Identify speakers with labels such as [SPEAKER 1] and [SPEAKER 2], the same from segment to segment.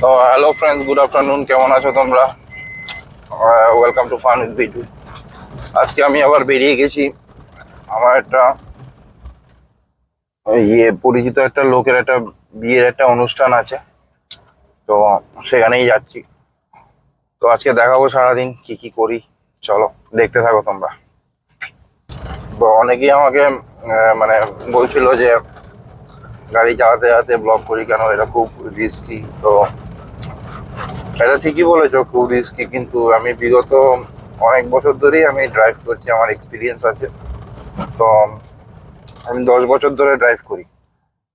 [SPEAKER 1] তো hello friends, good afternoon. কেমন আছো তোমরা? Welcome to fun with Bitu. আজকে আমি আবার বেরিয়ে গেছি। আমার একটা পরিচিত একটা লোকের একটা বিয়ের একটা অনুষ্ঠান আছে, তো সেখানেই যাচ্ছি। তো আজকে দেখাবো সারাদিন কি কি করি। চলো দেখতে থাকো তোমরা। তো অনেকেই আমাকে মানে বলছিল যে গাড়ি চালাতে চালাতে ব্লগ করি কেন, এটা খুব রিস্কি। তো এটা ঠিকই বলেছো, খুব রিস্কি, কিন্তু আমি বিগত অনেক বছর ধরেই আমি ড্রাইভ করছি, আমার এক্সপিরিয়েন্স আছে। তো আমি 10 বছর ধরে ড্রাইভ করি।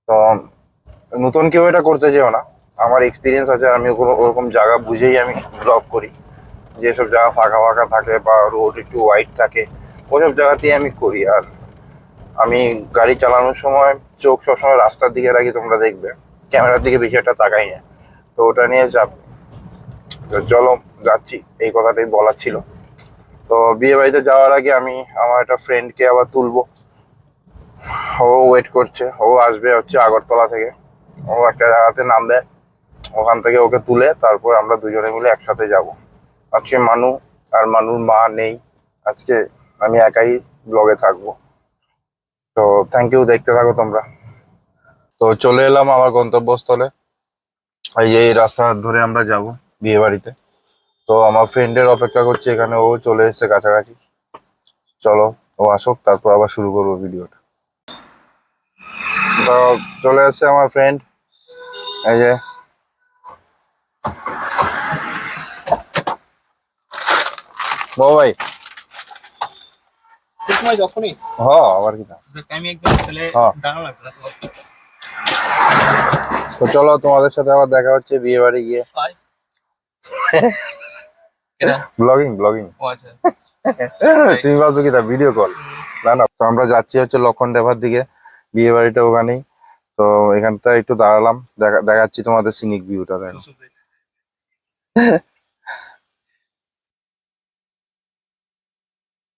[SPEAKER 1] তো নতুন কেউ এটা করতে যেও না, আমার এক্সপিরিয়েন্স আছে। আমি ওরকম জায়গা বুঝেই আমি ব্লগ করি, যেসব জায়গা ফাঁকা ফাঁকা থাকে বা রোড একটু ওয়াইড থাকে ওসব জায়গাতেই আমি করি। আর আমি গাড়ি চালানোর সময় চোখ সবসময় রাস্তার দিকে রাখি, তোমরা দেখবে ক্যামেরার দিকে বেশি একটা তাকাই না। তো ওটা নিয়ে চাপ। তো চলো যাচ্ছি, এই কথাটাই বলার ছিল। তো বিয়ে বাড়িতে যাওয়ার আগে আমি আমার একটা ফ্রেন্ডকে আবার তুলবো। ও ওয়েট করছে, ও আসবে হচ্ছে আগরতলা থেকে। ও একটা জায়গাতে নামবে, ওখান থেকে ওকে তুলে তারপর আমরা দুজনে মিলে একসাথে যাব। আজকে মানু আর মানুর মা নেই, আজকে আমি একাই ব্লগে থাকবো। তো থ্যাংক ইউ, দেখতে থাকো তোমরা। তো চলে এলাম আমার গন্তব্যস্থলে। এই যে এই রাস্তা ধরে আমরা যাব বিয়ে বাড়িতে। তো আমার ফ্রেন্ডের অপেক্ষা করছে এখানে, ও চলে এসেছে কাছাকাছি। চলো ও আসুক, তারপর আবার শুরু করবো ভিডিওটা। তো চলে এসছে আমার ফ্রেন্ড, এই যে। ও ভাই,
[SPEAKER 2] সময় যখনই
[SPEAKER 1] হ্যাঁ আবার কি না,
[SPEAKER 2] আমি একদম তাহলে
[SPEAKER 1] হ্যাঁ।
[SPEAKER 2] দাঁড়ানো লাগবে না
[SPEAKER 1] তো চলো তোমাদের সাথে আবার দেখা হচ্ছে বিয়ে বাড়ি গিয়ে।
[SPEAKER 2] ভাই কেডা
[SPEAKER 1] ব্লগিং ব্লগিং।
[SPEAKER 2] ও আচ্ছা
[SPEAKER 1] তুমি ভাবছো কি তা ভিডিও কল? না না, তো আমরা যাচ্ছি হচ্ছে লক্ষণ ডেভার দিকে, বিয়ে বাড়িটা ওখানেই। তো এখানটা একটু দাঁড়ালাম, দেখাচ্ছি তোমাদের সিনিক ভিউটা, দেখো।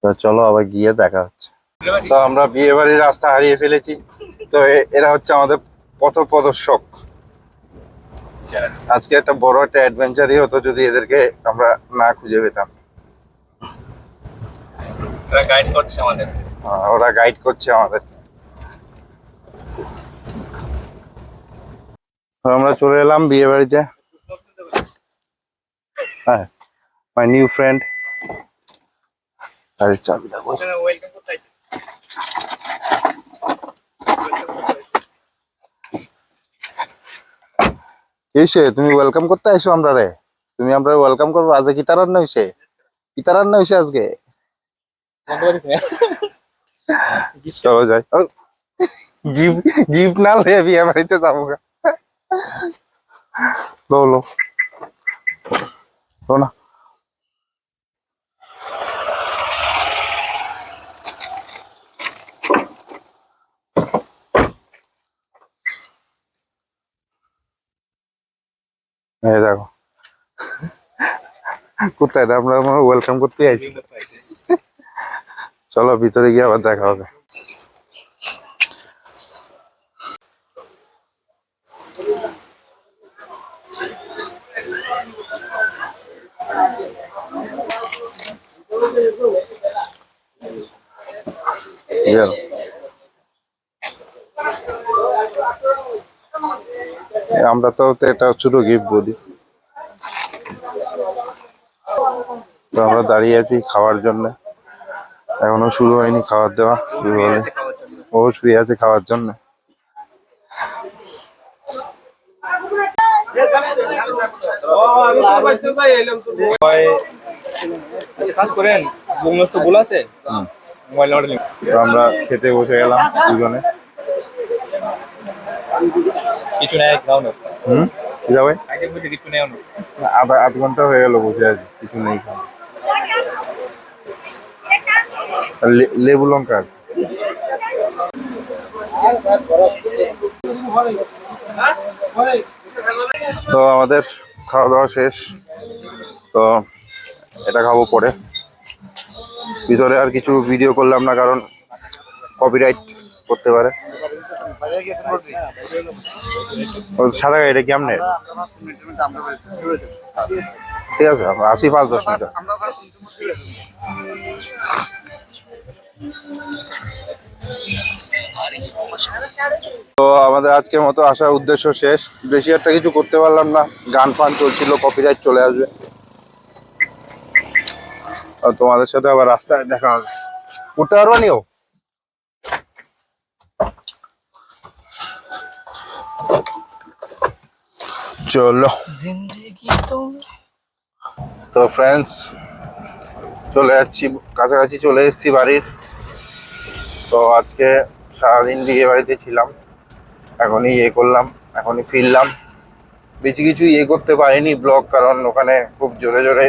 [SPEAKER 1] তো চলো আবার গিয়ে দেখা হচ্ছে। তো আমরা বিয়ে বাড়ির রাস্তা হারিয়ে ফেলেছি। তো এরা হচ্ছে আমাদের পথ প্রদর্শক। আজকে একটা বড় একটা অ্যাডভেঞ্চারই হতো যদি এদেরকে আমরা না খুঁজে পেতাম।
[SPEAKER 2] ওরা গাইড করছে আমাদের।
[SPEAKER 1] ওরা গাইড করছে আমাদের। তো আমরা চলে এলাম বিয়ে বাড়িতে। হ্যাঁ, মাই নিউ ফ্রেন্ড। আরে চাবিটা কই?
[SPEAKER 2] ওয়েলকাম করতে আইছি।
[SPEAKER 1] এসে তুমি ওয়েলকাম করতে আইসো আমরা রে? তুমি আমরা ওয়েলকাম করবো? আজকে কি তার রান্না হয়েছে? কি তার রান্না হয়েছে আজকে? চলো যাই। গিফট গিফট না লয়ে বিয়ে বাড়িতে যাবো গা। লো লো লো না। এই দেখো কোথায় আমরা ওয়েলকাম করতে আইছি। চলো ভিতরে গিয়ে আবার দেখা হবে। আমরা তো এটা ছোট গিফট বলি। তো আমরা দাঁড়িয়ে আছি খাওয়ার জন্য, এখনো শুরু হয়নি খাবার দেওয়া, শুরু হলে। ও শুয়ে আছে খাওয়ার জন্য।
[SPEAKER 2] কাজ করেন বুমস্ত ভুল আছে মোবাইল নাম্বার লিংক।
[SPEAKER 1] তো আমরা খেতে বসে গেলাম দুজনে।
[SPEAKER 2] কিছু নাই খাও না।
[SPEAKER 1] কি যাবে?
[SPEAKER 2] আইটেম বুঝে কিছু নেই না।
[SPEAKER 1] আধ ঘন্টা হয়ে গেল বসে আছি, কিছু নেই খাওয়া। আর লেবু লঙ্কা আছে। তো আমাদের খাওয়া দাওয়া শেষ। তো এটা খাবো পরে। ভিতরে আর কিছু ভিডিও করলাম না, কারণ কপিরাইট করতে পারে। ও সাদা গাড়িটা কেমনে? ঠিক আছে, আমরা আসি 5-10 মিনিট। তো আমাদের আজকের মতো আসার উদ্দেশ্য শেষ। বেশি একটা কিছু করতে পারলাম না, গান ফান চলছিল, কপিরাইট চলে আসবে। আর তোমাদের সাথে আবার রাস্তায় দেখা হবে। উঠতে পারবা নিও? চলো। তো ফ্রেন্ডস, চলে যাচ্ছি, কাছাকাছি চলে এসেছি বাড়ির। তো আজকে সারাদিন বিয়ে বাড়িতে ছিলাম, এখনই করলাম, এখনই ফিরলাম। বেশি কিছু করতে পারিনি ব্লগ, কারণ ওখানে খুব জোরে জোরে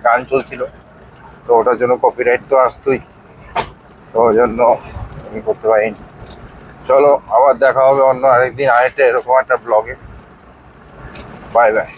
[SPEAKER 1] গান চলছিল, তো ওটার জন্য কপিরাইট তো আসতোই, তো ওই জন্য আমি করতে পারিনি। চলো, আবার দেখা হবে অন্য আরেকদিন আরেকটা এরকম একটা ব্লগে। Bye bye.